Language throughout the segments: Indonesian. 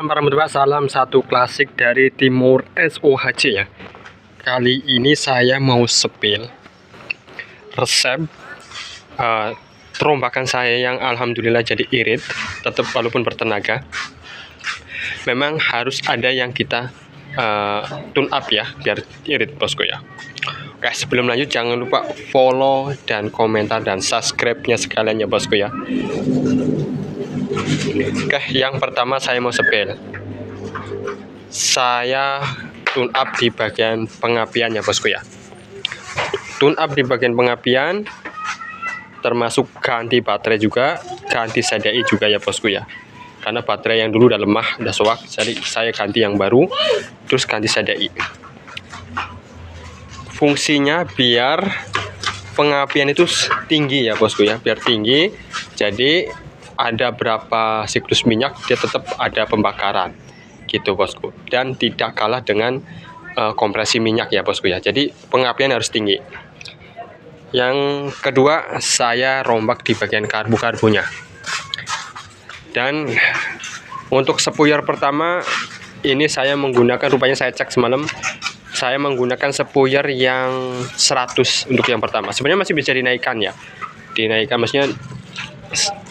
Warahmatullahi, salam satu klasik dari Timur SOHC ya. Kali ini saya mau sepil resep terombakan saya yang alhamdulillah jadi irit, tetap walaupun bertenaga. Memang harus ada yang kita tune up ya, biar irit bosku ya. Oke, sebelum lanjut jangan lupa follow dan komentar dan subscribe-nya sekalian ya bosku ya. Oke, yang pertama saya mau sepil. Saya tune up di bagian pengapian ya bosku ya. Tune up di bagian pengapian, termasuk ganti baterai juga, ganti SDI juga ya bosku ya. Karena baterai yang dulu udah lemah, udah soak, jadi saya ganti yang baru, terus ganti SDI. Fungsinya biar pengapian itu tinggi ya bosku ya, biar tinggi. Jadi ada berapa siklus minyak dia tetap ada pembakaran gitu bosku, dan tidak kalah dengan kompresi minyak ya bosku ya. Jadi pengapian harus tinggi. Yang kedua, saya rombak di bagian karbu-karbunya. Dan untuk sepuyer pertama ini saya menggunakan, rupanya saya cek semalam, saya menggunakan sepuyer yang 100 untuk yang pertama. Sebenarnya masih bisa dinaikkan ya, dinaikkan, maksudnya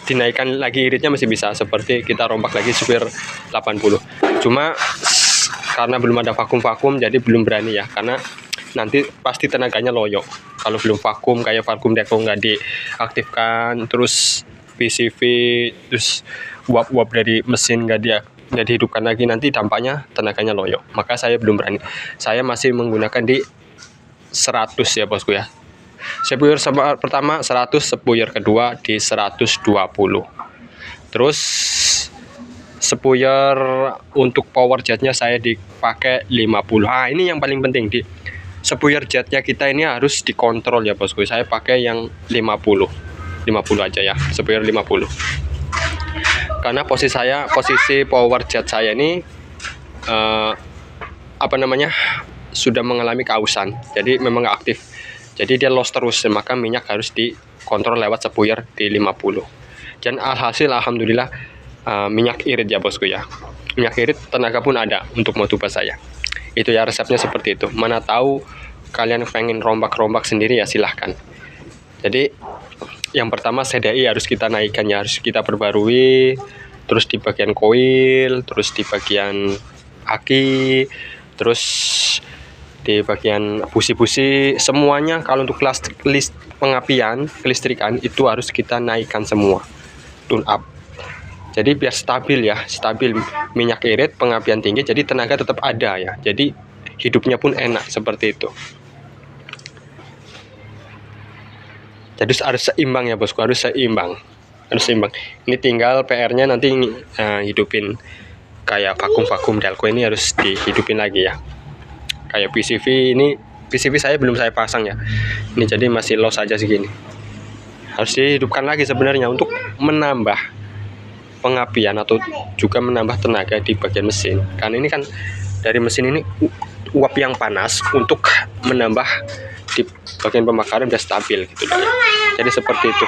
dinaikkan lagi iritnya masih bisa, seperti kita rombak lagi sepuyer 80. Cuma karena belum ada vakum jadi belum berani ya, karena nanti pasti tenaganya loyo kalau belum vakum. Kayak vakum deco nggak diaktifkan, terus PCV, terus uap-uap dari mesin nggak dihidupkan lagi, nanti dampaknya tenaganya loyo. Maka saya belum berani, saya masih menggunakan di 100 ya bosku ya. Sepuyer pertama 100, sepuyer kedua di 120. Terus sepuyer untuk power jetnya saya dipakai 50. Ini yang paling penting, di sepuyer jetnya kita ini harus dikontrol ya bosku. Saya pakai yang 50 aja ya, sepuyer 50. Karena posisi power jet saya ini sudah mengalami kausan, jadi memang nggak aktif. Jadi dia loss terus, maka minyak harus dikontrol lewat sepuyer di 50. Dan alhasil alhamdulillah minyak irit ya bosku ya. Minyak irit, tenaga pun ada untuk motoba saya. Itu ya resepnya seperti itu. Mana tahu kalian pengen rombak-rombak sendiri ya silahkan. Jadi yang pertama SDI harus kita naikkan ya, harus kita perbarui. Terus di bagian koil, terus di bagian aki, terus di bagian busi-busi, semuanya kalau untuk list pengapian, kelistrikan itu harus kita naikkan semua, tune up. Jadi biar stabil ya, stabil minyak irit, pengapian tinggi, jadi tenaga tetap ada ya. Jadi hidupnya pun enak seperti itu. Jadi harus seimbang ya bosku, harus seimbang. Ini tinggal PR-nya nanti hidupin kayak vakum delco ini harus dihidupin lagi ya. Kayak PCV saya belum saya pasang ya. Ini jadi masih loss aja segini. Harus dihidupkan lagi sebenarnya untuk menambah pengapian atau juga menambah tenaga di bagian mesin. Karena ini kan dari mesin ini uap yang panas untuk menambah di bagian pembakaran biar stabil gitu ya. Jadi seperti itu.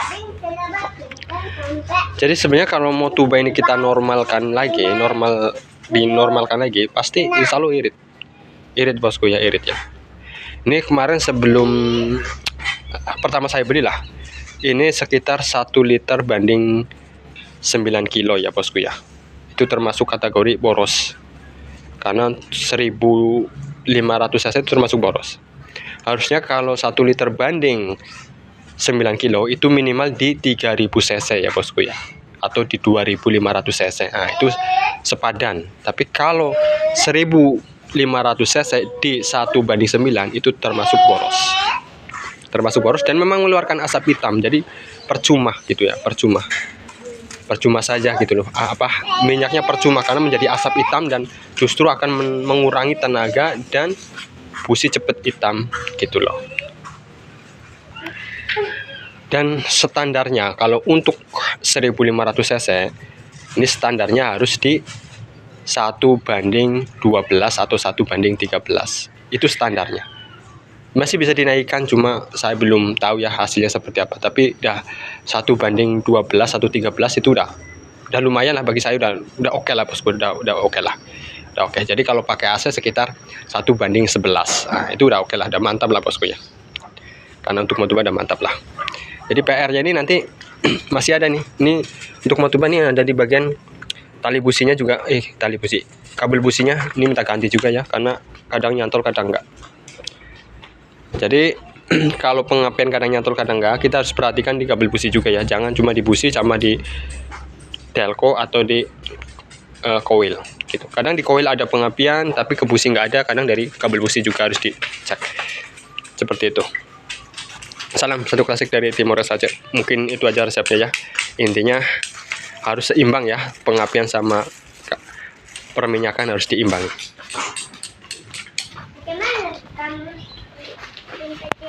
Jadi sebenarnya kalau motoba ini kita dinormalkan lagi, pasti insya Allah irit bosku ya, irit ya. Ini kemarin sebelum pertama saya belilah, ini sekitar 1 liter banding 9 kilo ya bosku ya. Itu termasuk kategori boros, karena 1500 cc itu termasuk boros. Harusnya kalau 1 liter banding 9 kilo itu minimal di 3000 cc ya bosku ya, atau di 2500 cc. Nah itu sepadan. Tapi kalau 1500 cc di 1:9 itu termasuk boros dan memang mengeluarkan asap hitam. Jadi percuma gitu ya, percuma saja gitu loh. Minyaknya percuma karena menjadi asap hitam dan justru akan mengurangi tenaga dan busi cepet hitam gitu loh. Dan standarnya kalau untuk 1500 cc ini standarnya harus di 1:12 atau 1:13. Itu standarnya. Masih bisa dinaikkan, cuma saya belum tahu ya hasilnya seperti apa. Tapi udah 1:12 atau 13 itu udah udah lumayan lah bagi saya, udah oke lah bosku, udah oke lah, udah oke. Jadi kalau pakai AC sekitar 1:11. Nah, itu udah oke lah, udah mantap lah bosku ya. Karena untuk Motuba udah mantap lah. Jadi PR-nya ini nanti masih ada nih. Ini untuk Motuba nih ada di bagian tali businya juga, tali busi, kabel businya ini minta ganti juga ya, karena kadang nyantol kadang enggak. Jadi kalau pengapian kadang nyantol kadang enggak, kita harus perhatikan di kabel busi juga ya. Jangan cuma di busi sama di delco atau di coil gitu. Kadang di coil ada pengapian tapi ke busi nggak ada, kadang dari kabel busi juga harus dicek. Seperti itu. Salam satu klasik dari Timor saja. Mungkin itu aja resepnya ya. Intinya harus seimbang ya, pengapian sama perminyakan harus diimbangi.